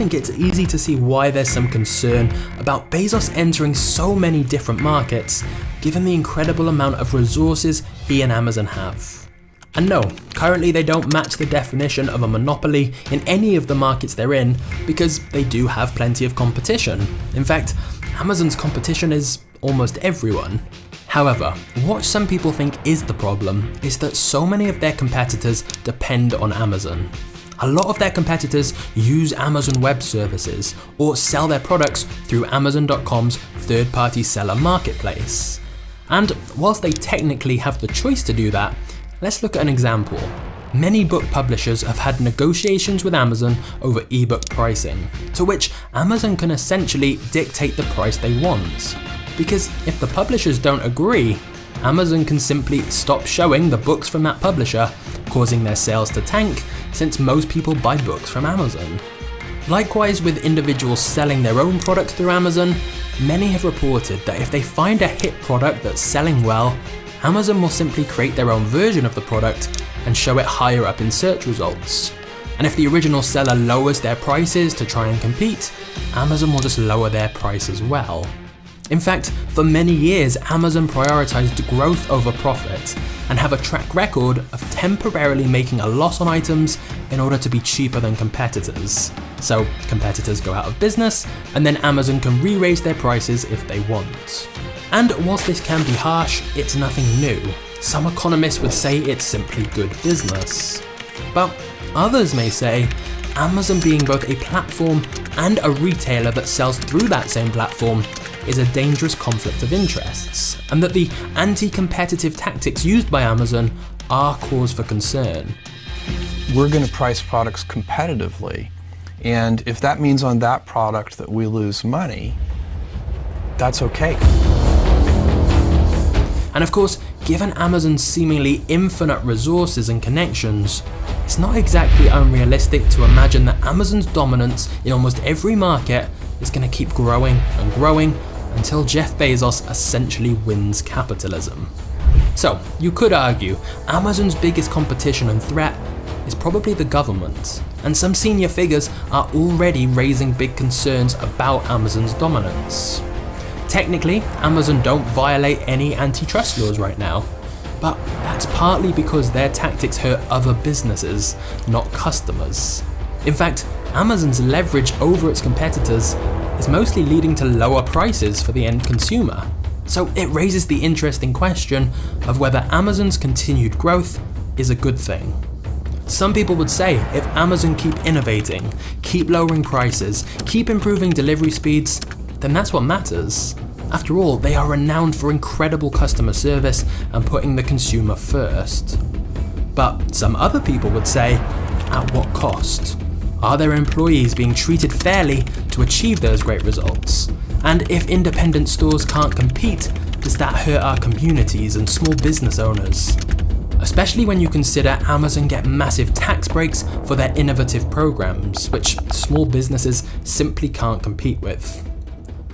think it's easy to see why there's some concern about Bezos entering so many different markets, given the incredible amount of resources he and Amazon have. And no, currently they don't match the definition of a monopoly in any of the markets they're in, because they do have plenty of competition. In fact, Amazon's competition is almost everyone. However, what some people think is the problem is that so many of their competitors depend on Amazon. A lot of their competitors use Amazon Web Services or sell their products through Amazon.com's third-party seller marketplace. And whilst they technically have the choice to do that, let's look at an example. Many book publishers have had negotiations with Amazon over ebook pricing, to which Amazon can essentially dictate the price they want. Because if the publishers don't agree, Amazon can simply stop showing the books from that publisher, causing their sales to tank, since most people buy books from Amazon. Likewise, with individuals selling their own products through Amazon, many have reported that if they find a hit product that's selling well, Amazon will simply create their own version of the product and show it higher up in search results. And if the original seller lowers their prices to try and compete, Amazon will just lower their price as well. In fact, for many years, Amazon prioritized growth over profit and have a track record of temporarily making a loss on items in order to be cheaper than competitors. So competitors go out of business, and then Amazon can re-raise their prices if they want. And whilst this can be harsh, it's nothing new. Some economists would say it's simply good business. But others may say Amazon being both a platform and a retailer that sells through that same platform is a dangerous conflict of interests, and that the anti-competitive tactics used by Amazon are cause for concern. We're going to price products competitively, and if that means on that product that we lose money, that's okay. And of course, given Amazon's seemingly infinite resources and connections, it's not exactly unrealistic to imagine that Amazon's dominance in almost every market is going to keep growing and growing until Jeff Bezos essentially wins capitalism. So, you could argue Amazon's biggest competition and threat is probably the government, and some senior figures are already raising big concerns about Amazon's dominance. Technically, Amazon don't violate any antitrust laws right now, but that's partly because their tactics hurt other businesses, not customers. In fact, Amazon's leverage over its competitors is mostly leading to lower prices for the end consumer. So it raises the interesting question of whether Amazon's continued growth is a good thing. Some people would say if Amazon keep innovating, keep lowering prices, keep improving delivery speeds, then that's what matters. After all, they are renowned for incredible customer service and putting the consumer first. But some other people would say, at what cost? Are their employees being treated fairly to achieve those great results? And if independent stores can't compete, does that hurt our communities and small business owners? Especially when you consider Amazon get massive tax breaks for their innovative programs, which small businesses simply can't compete with.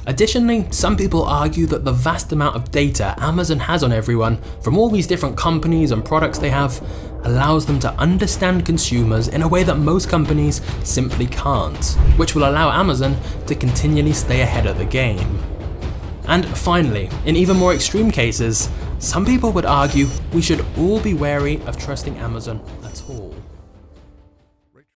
Additionally, some people argue that the vast amount of data Amazon has on everyone, from all these different companies and products they have, allows them to understand consumers in a way that most companies simply can't, which will allow Amazon to continually stay ahead of the game. And finally, in even more extreme cases, some people would argue we should all be wary of trusting Amazon at all.